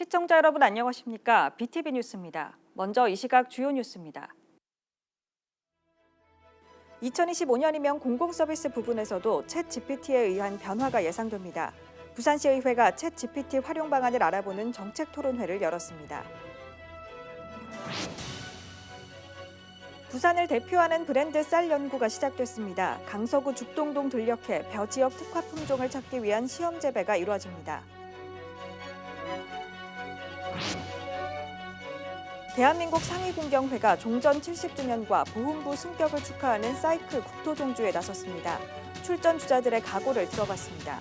시청자 여러분 안녕하십니까? BTV 뉴스입니다. 먼저 이 시각 주요 뉴스입니다. 2025년이면 공공서비스 부분에서도 챗 GPT에 의한 변화가 예상됩니다. 부산시의회가 챗 GPT 활용 방안을 알아보는 정책 토론회를 열었습니다. 부산을 대표하는 브랜드 쌀 연구가 시작됐습니다. 강서구 죽동동 들녘에 벼 지역 특화 품종을 찾기 위한 시험 재배가 이루어집니다. 대한민국 상위군경회가 종전 70주년과 보훈부 승격을 축하하는 사이클 국토종주에 나섰습니다. 출전 주자들의 각오를 들어봤습니다.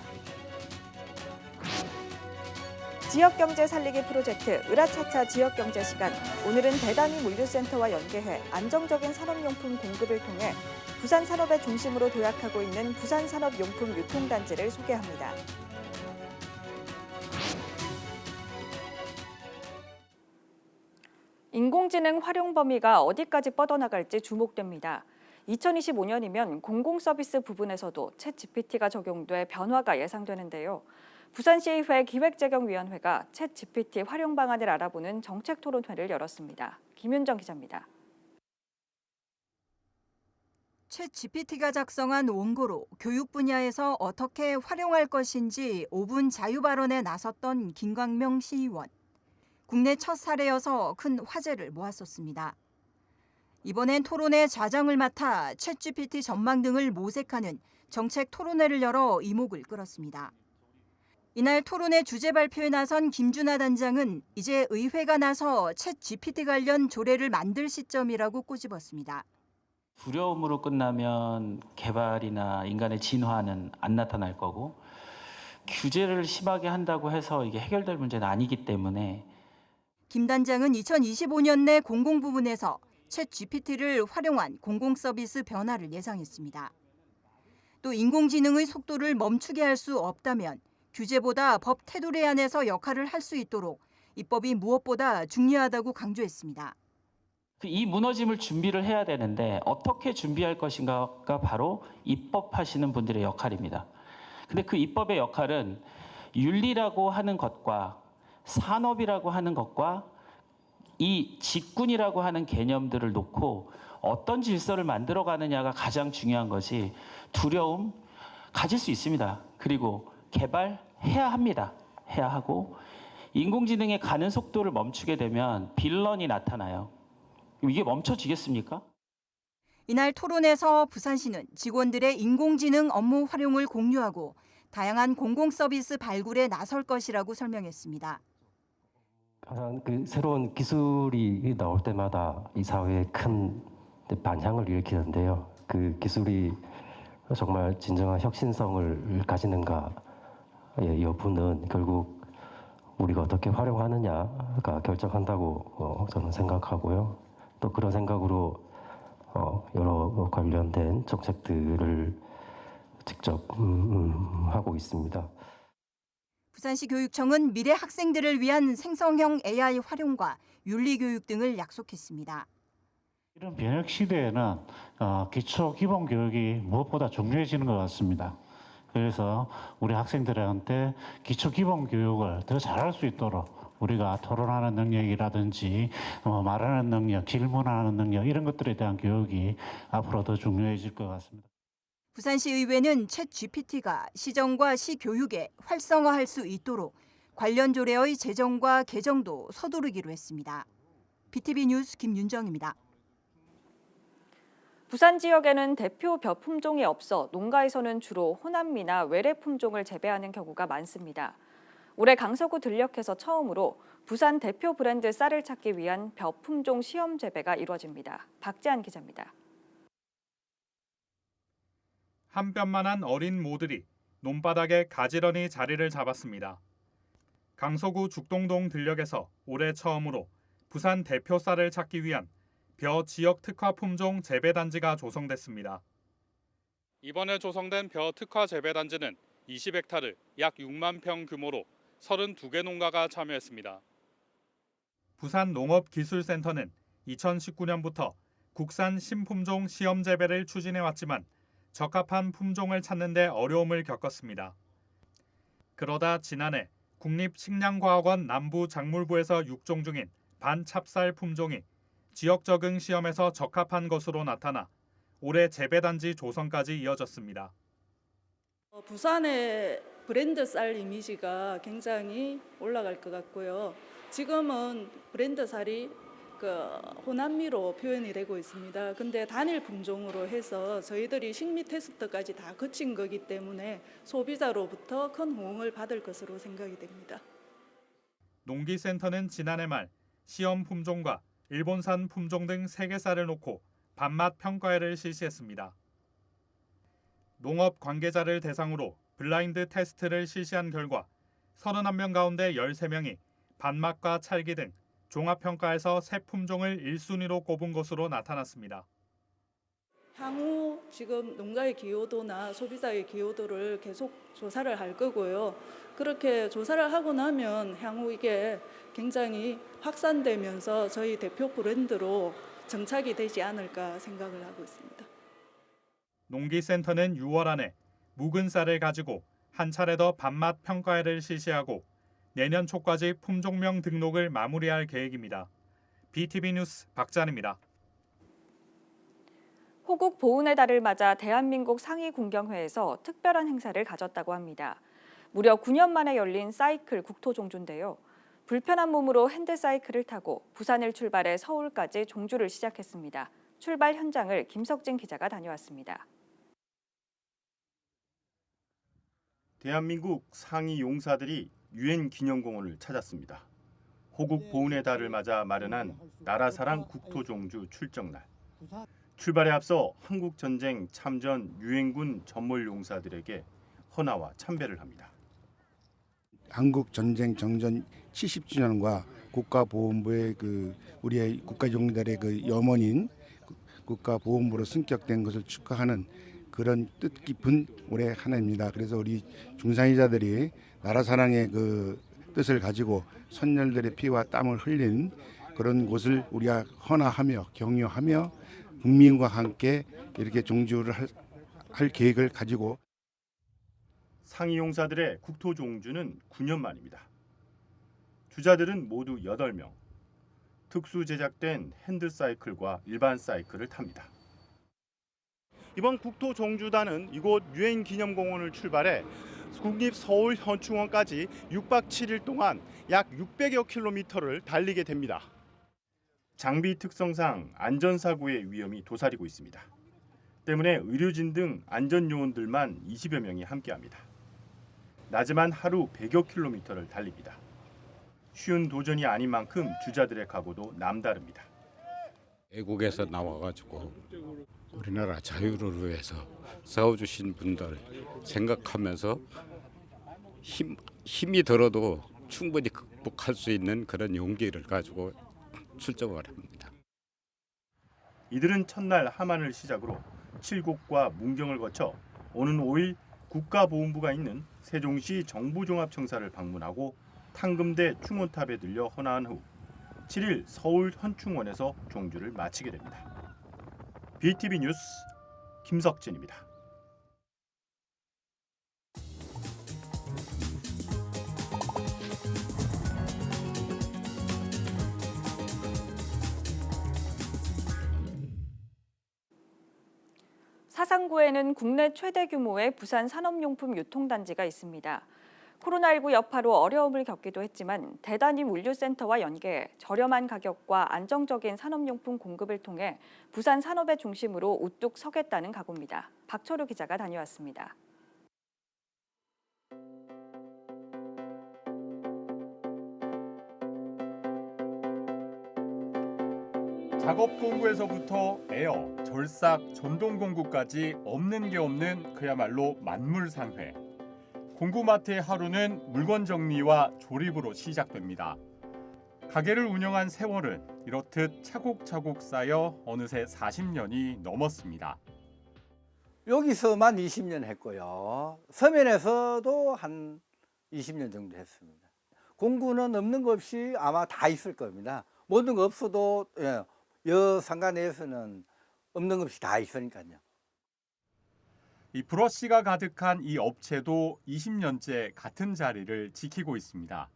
지역경제 살리기 프로젝트 으라차차 지역경제 시간. 오늘은 대단위 물류센터와 연계해 안정적인 산업용품 공급을 통해 부산 산업의 중심으로 도약하고 있는 부산산업용품 유통단지를 소개합니다. 인공지능 활용 범위가 어디까지 뻗어나갈지 주목됩니다. 2025년이면 공공서비스 부분에서도 챗 GPT가 적용돼 변화가 예상되는데요. 부산시의회 기획재경위원회가 챗 GPT 활용 방안을 알아보는 정책 토론회를 열었습니다. 김윤정 기자입니다. 챗 GPT가 작성한 원고로 교육 분야에서 어떻게 활용할 것인지 5분 자유 발언에 나섰던 김광명 시의원. 국내 첫 사례여서 큰 화제를 모았었습니다. 이번엔 토론회 좌장을 맡아 챗 GPT 전망 등을 모색하는 정책 토론회를 열어 이목을 끌었습니다. 이날 토론회 주제 발표에 나선 김준하 단장은 이제 의회가 나서 챗 GPT 관련 조례를 만들 시점이라고 꼬집었습니다. 두려움으로 끝나면 개발이나 인간의 진화는 안 나타날 거고 규제를 심하게 한다고 해서 이게 해결될 문제는 아니기 때문에 김 단장은 2025년 내 공공 부문에서 챗 GPT를 활용한 공공 서비스 변화를 예상했습니다. 또 인공지능의 속도를 멈추게 할 수 없다면 규제보다 법 테두리 안에서 역할을 할 수 있도록 입법이 무엇보다 중요하다고 강조했습니다. 이 무너짐을 준비를 해야 되는데 어떻게 준비할 것인가가 바로 입법하시는 분들의 역할입니다. 근데 그 입법의 역할은 윤리라고 하는 것과 산업이라고 하는 것과 이 직군이라고 하는 개념들을 놓고 어떤 질서를 만들어 가느냐가 가장 중요한 것이 두려움 가질 수 있습니다. 그리고 개발해야 합니다. 해야 하고 인공지능의 가는 속도를 멈추게 되면 빌런이 나타나요. 이게 멈춰지겠습니까? 이날 토론에서 부산시는 직원들의 인공지능 업무 활용을 공유하고 다양한 공공 서비스 발굴에 나설 것이라고 설명했습니다. 항상 새로운 기술이 나올 때마다 이 사회에 큰 반향을 일으키는데요. 그 기술이 정말 진정한 혁신성을 가지는가의 여부는 결국 우리가 어떻게 활용하느냐가 결정한다고 저는 생각하고요. 또 그런 생각으로 여러 관련된 정책들을 직접 하고 있습니다. 부산시 교육청은 미래 학생들을 위한 생성형 AI 활용과 윤리 교육 등을 약속했습니다. 이런 변혁 시대에는 기초 기본 교육이 무엇보다 중요해지는 것 같습니다. 그래서 우리 학생들한테 기초 기본 교육을 더 잘할 수 있도록 우리가 토론하는 능력이라든지 말하는 능력, 질문하는 능력 이런 것들에 대한 교육이 앞으로 더 중요해질 것 같습니다. 부산시의회는 챗 GPT가 시정과 시교육에 활성화할 수 있도록 관련 조례의 제정과 개정도 서두르기로 했습니다. BTV 뉴스 김윤정입니다. 부산 지역에는 대표 벼 품종이 없어 농가에서는 주로 호남미나 외래 품종을 재배하는 경우가 많습니다. 올해 강서구 들녘에서 처음으로 부산 대표 브랜드 쌀을 찾기 위한 벼 품종 시험 재배가 이루어집니다. 박재한 기자입니다. 한 뼘만한 어린 모들이 논바닥에 가지런히 자리를 잡았습니다. 강서구 죽동동 들녘에서 올해 처음으로 부산 대표 쌀을 찾기 위한 벼 지역 특화 품종 재배단지가 조성됐습니다. 이번에 조성된 벼 특화 재배단지는 20헥타르 약 6만 평 규모로 32개 농가가 참여했습니다. 부산 농업기술센터는 2019년부터 국산 신품종 시험 재배를 추진해왔지만 적합한 품종을 찾는 데 어려움을 겪었습니다. 그러다 지난해 국립식량과학원 남부작물부에서 육종 중인 반찹쌀 품종이 지역 적응 시험에서 적합한 것으로 나타나 올해 재배단지 조성까지 이어졌습니다. 부산의 브랜드 쌀 이미지가 굉장히 올라갈 것 같고요. 지금은 브랜드 쌀이 호남미로 표현이 되고 있습니다. 근데 단일 품종으로 해서 저희들이 식미 테스트까지 다 거친 거기 때문에 소비자로부터 큰 호응을 받을 것으로 생각이 됩니다. 농기센터는 지난해 말 시험 품종과 일본산 품종 등 3개 쌀을 놓고 밥맛 평가회를 실시했습니다. 농업 관계자를 대상으로 블라인드 테스트를 실시한 결과 31명 가운데 13명이 밥맛과 찰기 등 종합평가에서 새 품종을 1순위로 꼽은 것으로 나타났습니다. 향후 지금 농가의 기여도나 소비자의 기여도를 계속 조사를 할 거고요. 그렇게 조사를 하고 나면 향후 이게 굉장히 확산되면서 저희 대표 브랜드로 정착이 되지 않을까 생각을 하고 있습니다. 농기센터는 6월 안에 묵은 쌀을 가지고 한 차례 더 밥맛 평가회를 실시하고 내년 초까지 품종명 등록을 마무리할 계획입니다. BTV 뉴스 박찬입니다. 호국 보훈의 달을 맞아 대한민국 상위군경회에서 특별한 행사를 가졌다고 합니다. 무려 9년 만에 열린 사이클 국토종주인데요. 불편한 몸으로 핸드사이클을 타고 부산을 출발해 서울까지 종주를 시작했습니다. 출발 현장을 김석진 기자가 다녀왔습니다. 대한민국 상위 용사들이 유엔 기념공원을 찾았습니다. 호국 보훈의 달을 맞아 마련한 나라사랑 국토종주 출정날. 출발에 앞서 한국전쟁 참전 유엔군 전몰용사들에게 헌화와 참배를 합니다. 한국전쟁 정전 70주년과 국가보훈부의 우리의 국가용사들의 염원인 국가보훈부로 승격된 것을 축하하는 그런 뜻깊은 올해 한 해입니다. 그래서 우리 중상위자들이 나라 사랑의 뜻을 가지고 선열들의 피와 땀을 흘린 그런 곳을 우리가 헌화하며 격려하며 국민과 함께 이렇게 종주를 할 계획을 가지고 상위 용사들의 국토종주는 9년 만입니다. 주자들은 모두 8명. 특수 제작된 핸드사이클과 일반 사이클을 탑니다. 이번 국토종주단은 이곳 유엔 기념공원을 출발해 국립 서울 현충원까지 6박 7일 동안 약 600여 킬로미터를 달리게 됩니다. 장비 특성상 안전사고의 위험이 도사리고 있습니다. 때문에 의료진 등 안전요원들만 20여 명이 함께합니다. 낮에만 하루 100여 킬로미터를 달립니다. 쉬운 도전이 아닌 만큼 주자들의 각오도 남다릅니다. 애국에서 나와가지고 우리나라 자유를 위해서 싸워주신 분들 생각하면서 힘이 들어도 충분히 극복할 수 있는 그런 용기를 가지고 출정을 합니다. 이들은 첫날 함안을 시작으로 칠곡과 문경을 거쳐 오는 5일 국가보훈부가 있는 세종시 정부종합청사를 방문하고 탕금대 충원탑에 들려 헌화한 후 7일 서울 현충원에서 종주를 마치게 됩니다. BTV 뉴스 김석진입니다. 사상구에는 국내 최대 규모의 부산 산업용품 유통단지가 있습니다. 코로나19 여파로 어려움을 겪기도 했지만 대단위 물류센터와 연계해 저렴한 가격과 안정적인 산업용품 공급을 통해 부산 산업의 중심으로 우뚝 서겠다는 각오입니다. 박철우 기자가 다녀왔습니다. 작업 공구에서부터 에어, 절삭, 전동 공구까지 없는 게 없는 그야말로 만물상회. 공구마트의 하루는 물건 정리와 조립으로 시작됩니다. 가게를 운영한 세월은 이렇듯 차곡차곡 쌓여 어느새 40년이 넘었습니다. 여기서만 20년 했고요. 서면에서도 한 20년 정도 했습니다. 공구는 없는 것 없이 아마 다 있을 겁니다. 모든 거 없어도 여 상가 내에서는 없는 것 없이 다 있으니까요. 이 브러쉬가 가득한 이 업체도 20년째 같은 자리를 지키고 있습니다.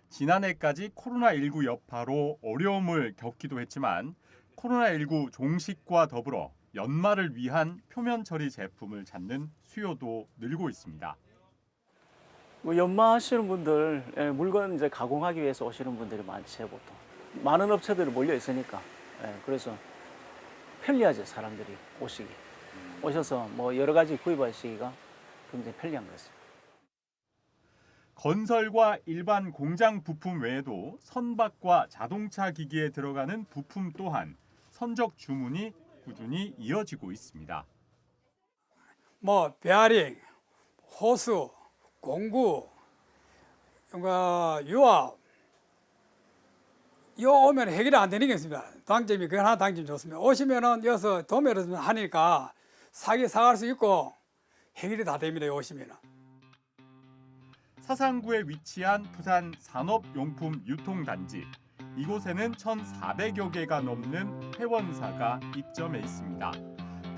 지난해까지 코로나19 여파로 어려움을 겪기도 했지만 코로나19 종식과 더불어 연말을 위한 표면 처리 제품을 찾는 수요도 늘고 있습니다. 뭐 연마하시는 분들, 물건 이제 가공하기 위해서 오시는 분들이 많죠, 보통. 많은 업체들이 몰려 있으니까. 그래서 편리하죠, 사람들이 오시기. 오셔서 뭐 여러 가지 구입하시기가 굉장히 편리한 것 같습니다. 건설과 일반 공장 부품 외에도 선박과 자동차 기기에 들어가는 부품 또한 선적 주문이 꾸준히 이어지고 있습니다. 뭐 베어링, 호수, 공구, 유압, 요 오면 해결이 안 되는 게 있습니다. 당점이 그 하나 당점이 좋습니다. 오시면은 여기서 도매로 하니까 사갈 수 있고 해결이 다 됩니다. 오시면은. 사상구에 위치한 부산 산업용품 유통단지. 이곳에는 1,400여 개가 넘는 회원사가 입점해 있습니다.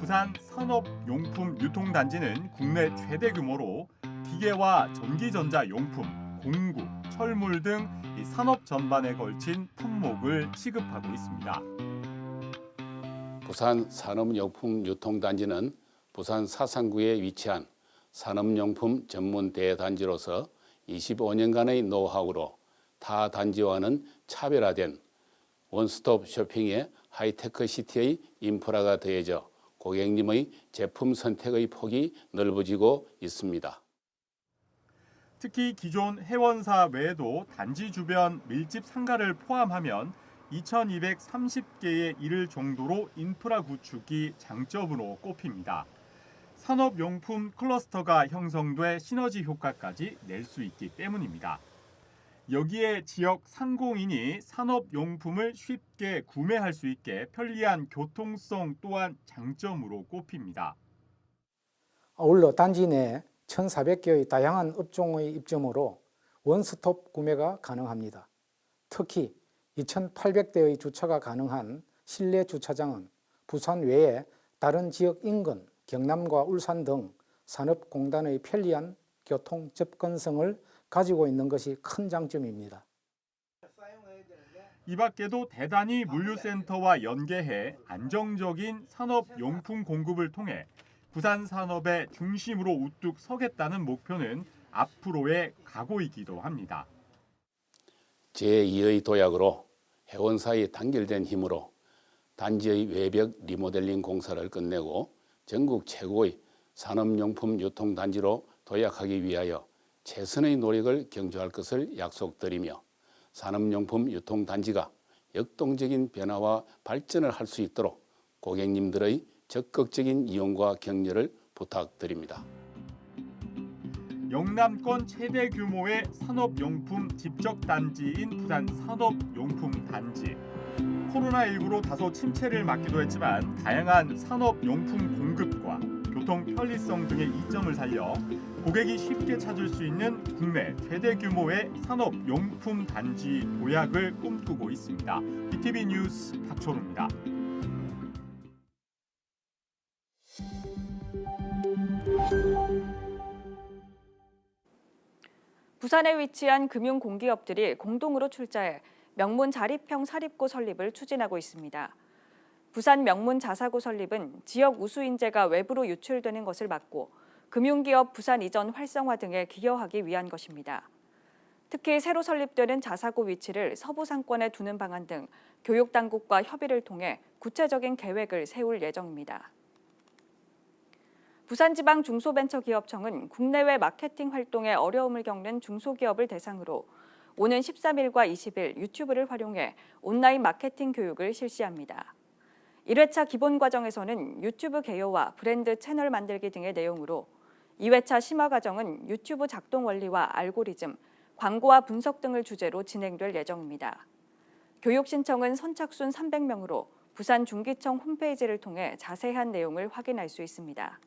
부산 산업용품 유통단지는 국내 최대 규모로 기계와 전기전자용품, 공구, 철물 등 이 산업 전반에 걸친 품목을 취급하고 있습니다. 부산 산업용품 유통단지는 부산 사상구에 위치한 산업용품 전문 대단지로서 25년간의 노하우로 타 단지와는 차별화된 원스톱 쇼핑의 하이테크 시티의 인프라가 더해져 고객님의 제품 선택의 폭이 넓어지고 있습니다. 특히 기존 회원사 외에도 단지 주변 밀집 상가를 포함하면 2,230개에 이를 정도로 인프라 구축이 장점으로 꼽힙니다. 산업용품 클러스터가 형성돼 시너지 효과까지 낼 수 있기 때문입니다. 여기에 지역 상공인이 산업용품을 쉽게 구매할 수 있게 편리한 교통성 또한 장점으로 꼽힙니다. 아울러 단지 내 1,400개의 다양한 업종의 입점으로 원스톱 구매가 가능합니다. 특히 2,800대의 주차가 가능한 실내 주차장은 부산 외에 다른 지역 인근 경남과 울산 등 산업공단의 편리한 교통 접근성을 가지고 있는 것이 큰 장점입니다. 이 밖에도 대단히 물류센터와 연계해 안정적인 산업용품 공급을 통해 부산 산업의 중심으로 우뚝 서겠다는 목표는 앞으로의 각오이기도 합니다. 제2의 도약으로 회원사의 단결된 힘으로 단지의 외벽 리모델링 공사를 끝내고 전국 최고의 산업용품 유통단지로 도약하기 위하여 최선의 노력을 경주할 것을 약속드리며 산업용품 유통단지가 역동적인 변화와 발전을 할 수 있도록 고객님들의 적극적인 이용과 격려를 부탁드립니다. 영남권 최대 규모의 산업용품 집적단지인 부산 산업용품단지. 코로나19로 다소 침체를 맞기도 했지만 다양한 산업용품 공급과 교통 편리성 등의 이점을 살려 고객이 쉽게 찾을 수 있는 국내 최대 규모의 산업용품 단지 도약을 꿈꾸고 있습니다. BTV 뉴스 박철우입니다. 부산에 위치한 금융공기업들이 공동으로 출자해 명문 자립형 사립고 설립을 추진하고 있습니다. 부산 명문 자사고 설립은 지역 우수 인재가 외부로 유출되는 것을 막고 금융기업 부산 이전 활성화 등에 기여하기 위한 것입니다. 특히 새로 설립되는 자사고 위치를 서부 상권에 두는 방안 등 교육당국과 협의를 통해 구체적인 계획을 세울 예정입니다. 부산지방중소벤처기업청은 국내외 마케팅 활동에 어려움을 겪는 중소기업을 대상으로 오는 13일과 20일 유튜브를 활용해 온라인 마케팅 교육을 실시합니다. 1회차 기본 과정에서는 유튜브 개요와 브랜드 채널 만들기 등의 내용으로 2회차 심화 과정은 유튜브 작동 원리와 알고리즘, 광고와 분석 등을 주제로 진행될 예정입니다. 교육 신청은 선착순 300명으로 부산중기청 홈페이지를 통해 자세한 내용을 확인할 수 있습니다.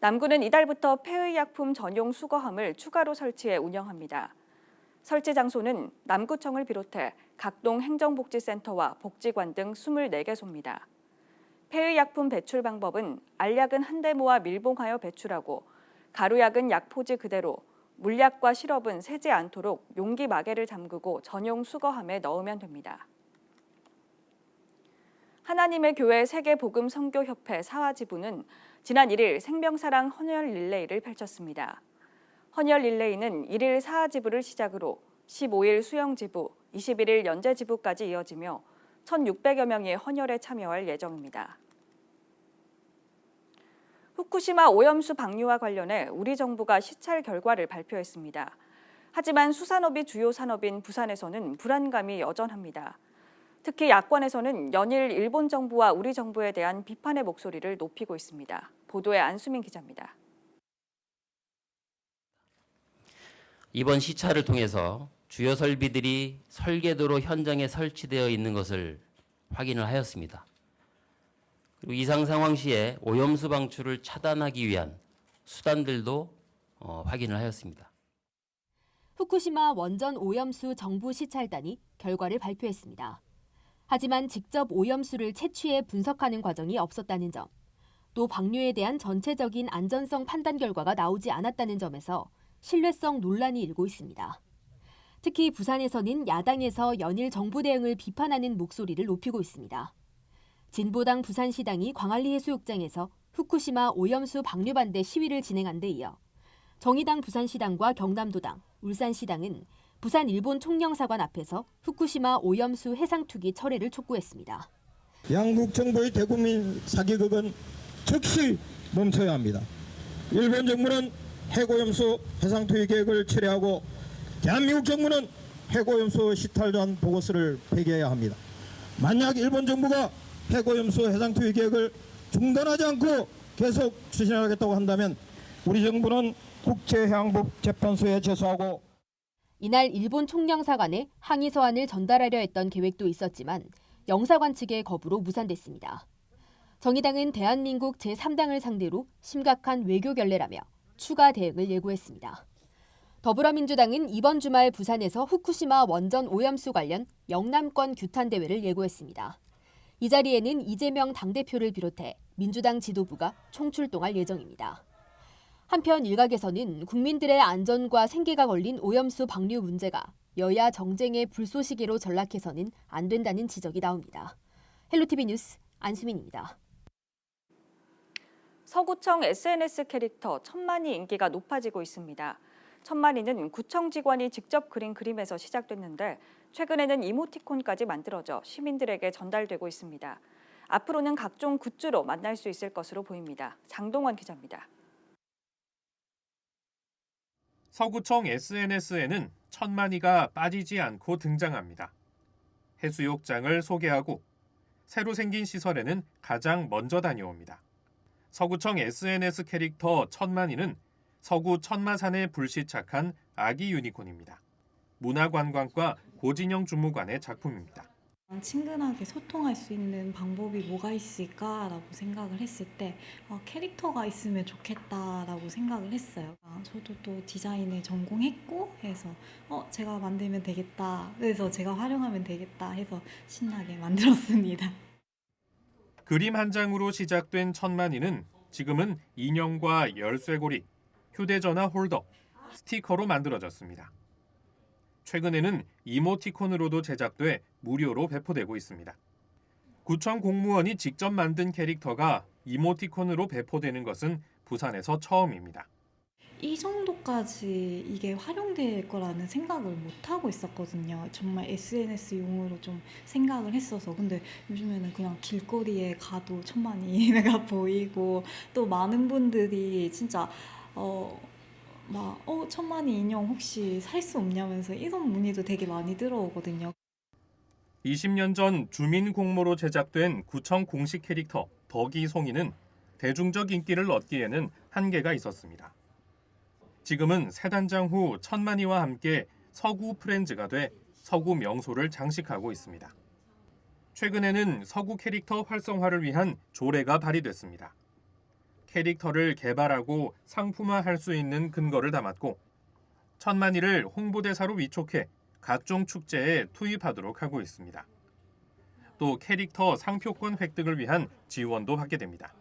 남구는 이달부터 폐의약품 전용 수거함을 추가로 설치해 운영합니다. 설치 장소는 남구청을 비롯해 각동 행정복지센터와 복지관 등 24개소입니다. 폐의약품 배출 방법은 알약은 한데 모아 밀봉하여 배출하고 가루약은 약 포지 그대로, 물약과 시럽은 새지 않도록 용기 마개를 잠그고 전용 수거함에 넣으면 됩니다. 하나님의 교회 세계복음선교협회 사화지부는 지난 1일 생명사랑 헌혈 릴레이를 펼쳤습니다. 헌혈 릴레이는 1일 사화지부를 시작으로 15일 수영지부, 21일 연제지부까지 이어지며 1,600여 명이 헌혈에 참여할 예정입니다. 후쿠시마 오염수 방류와 관련해 우리 정부가 시찰 결과를 발표했습니다. 하지만 수산업이 주요 산업인 부산에서는 불안감이 여전합니다. 특히 야권에서는 연일 일본 정부와 우리 정부에 대한 비판의 목소리를 높이고 있습니다. 보도에 안수민 기자입니다. 이번 시찰을 통해서 주요 설비들이 설계도로 현장에 설치되어 있는 것을 확인을 하였습니다. 그리고 이상 상황 시에 오염수 방출을 차단하기 위한 수단들도 확인을 하였습니다. 후쿠시마 원전 오염수 정부 시찰단이 결과를 발표했습니다. 하지만 직접 오염수를 채취해 분석하는 과정이 없었다는 점, 또 방류에 대한 전체적인 안전성 판단 결과가 나오지 않았다는 점에서 신뢰성 논란이 일고 있습니다. 특히 부산에서는 야당에서 연일 정부 대응을 비판하는 목소리를 높이고 있습니다. 진보당 부산시당이 광안리 해수욕장에서 후쿠시마 오염수 방류 반대 시위를 진행한 데 이어 정의당 부산시당과 경남도당, 울산시당은 부산 일본 총영사관 앞에서 후쿠시마 오염수 해상 투기 철회를 촉구했습니다. 양국 정부의 대국민 사기극은 즉시 멈춰야 합니다. 일본 정부는 핵오염수 해상 투기 계획을 철회하고 대한민국 정부는 핵오염수 시탈전 보고서를 폐기해야 합니다. 만약 일본 정부가 핵오염수 해상 투기 계획을 중단하지 않고 계속 추진하겠다고 한다면 우리 정부는 국제해양법재판소에 제소하고 이날 일본 총영사관에 항의 서한을 전달하려 했던 계획도 있었지만 영사관 측의 거부로 무산됐습니다. 정의당은 대한민국 제3당을 상대로 심각한 외교 결례라며 추가 대응을 예고했습니다. 더불어민주당은 이번 주말 부산에서 후쿠시마 원전 오염수 관련 영남권 규탄 대회를 예고했습니다. 이 자리에는 이재명 당대표를 비롯해 민주당 지도부가 총출동할 예정입니다. 한편 일각에서는 국민들의 안전과 생계가 걸린 오염수 방류 문제가 여야 정쟁의 불쏘시개로 전락해서는 안 된다는 지적이 나옵니다. 헬로티비 뉴스 안수민입니다. 서구청 SNS 캐릭터 천만이 인기가 높아지고 있습니다. 천만이는 구청 직원이 직접 그린 그림에서 시작됐는데 최근에는 이모티콘까지 만들어져 시민들에게 전달되고 있습니다. 앞으로는 각종 굿즈로 만날 수 있을 것으로 보입니다. 장동원 기자입니다. 서구청 SNS에는 천만이가 빠지지 않고 등장합니다. 해수욕장을 소개하고 새로 생긴 시설에는 가장 먼저 다녀옵니다. 서구청 SNS 캐릭터 천만이는 서구 천마산에 불시착한 아기 유니콘입니다. 문화관광과 고진영 주무관의 작품입니다. 친근하게 소통할 수 있는 방법이 뭐가 있을까라고 생각을 했을 때 캐릭터가 있으면 좋겠다라고 생각을 했어요. 저도 또 디자인을 전공했고 해서 제가 만들면 되겠다. 그래서 제가 활용하면 되겠다 해서 신나게 만들었습니다. 그림 한 장으로 시작된 천만이는 지금은 인형과 열쇠고리, 휴대전화 홀더, 스티커로 만들어졌습니다. 최근에는 이모티콘으로도 제작돼 무료로 배포되고 있습니다. 구청 공무원이 직접 만든 캐릭터가 이모티콘으로 배포되는 것은 부산에서 처음입니다. 이 정도까지 이게 활용될 거라는 생각을 못 하고 있었거든요. 정말 SNS용으로 좀 생각을 했어서. 근데 요즘에는 그냥 길거리에 가도 천만이가 보이고 또 많은 분들이 진짜 천만이 인형 혹시 살 수 없냐면서 이런 문의도 되게 많이 들어오거든요. 20년 전 주민 공모로 제작된 구청 공식 캐릭터 덕이송이는 대중적 인기를 얻기에는 한계가 있었습니다. 지금은 새 단장 후 천만이와 함께 서구 프렌즈가 돼 서구 명소를 장식하고 있습니다. 최근에는 서구 캐릭터 활성화를 위한 조례가 발의됐습니다. 캐릭터를 개발하고 상품화할 수 있는 근거를 담았고 천만이를 홍보대사로 위촉해 각종 축제에 투입하도록 하고 있습니다. 또 캐릭터 상표권 획득을 위한 지원도 받게 됩니다.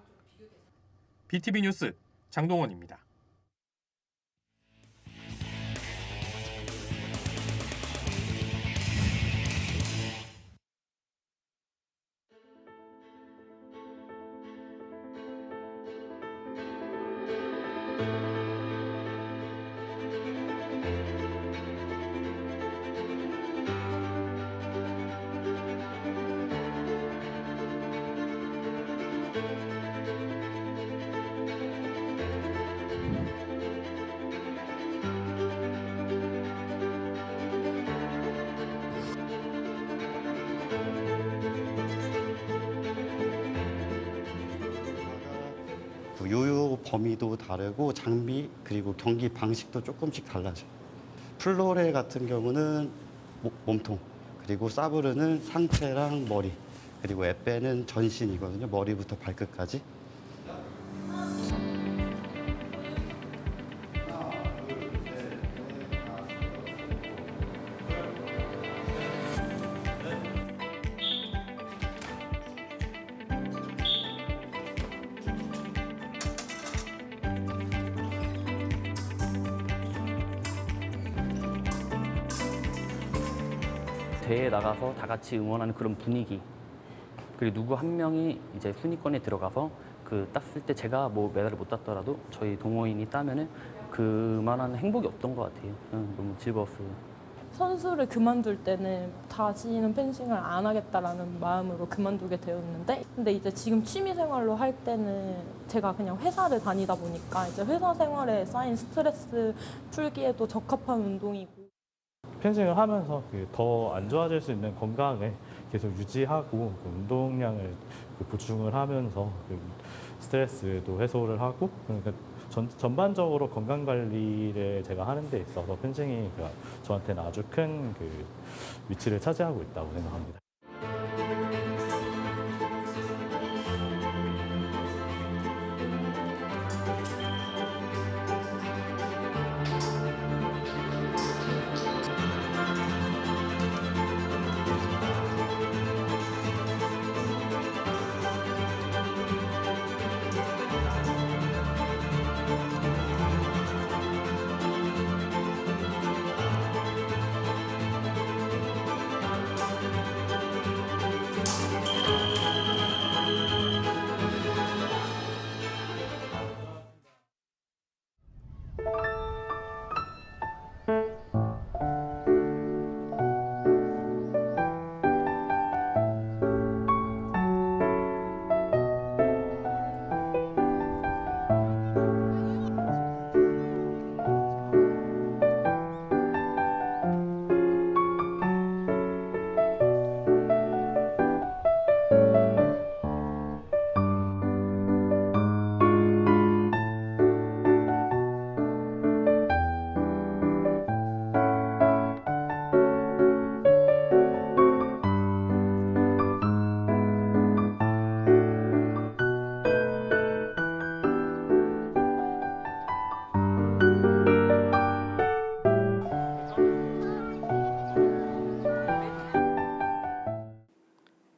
BTV 뉴스 장동원입니다. 요요 범위도 다르고 장비 그리고 경기 방식도 조금씩 달라져요. 플로레 같은 경우는 몸통, 그리고 사브르는 상체랑 머리, 그리고 에페는 전신이거든요. 머리부터 발끝까지. 대회에 나가서 다 같이 응원하는 그런 분위기, 그리고 누구 한 명이 이제 순위권에 들어가서 그 땄을 때 제가 뭐 메달을 못 땄더라도 저희 동호인이 따면은 그만한 행복이 없던 것 같아요. 너무 즐거웠어요. 선수를 그만둘 때는 다시는 펜싱을 안 하겠다라는 마음으로 그만두게 되었는데, 근데 이제 지금 취미 생활로 할 때는 제가 그냥 회사를 다니다 보니까 이제 회사 생활에 쌓인 스트레스 풀기에도 적합한 운동이고. 펜싱을 하면서 더 안 좋아질 수 있는 건강을 계속 유지하고 운동량을 보충을 하면서 스트레스도 해소를 하고, 그러니까 전반적으로 건강 관리를 제가 하는 데 있어서 펜싱이 저한테는 아주 큰 위치를 차지하고 있다고 생각합니다.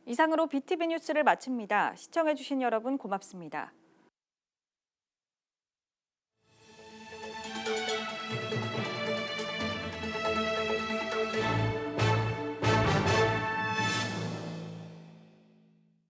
이상으로 BTV 뉴스를 마칩니다. 시청해주신 여러분 고맙습니다.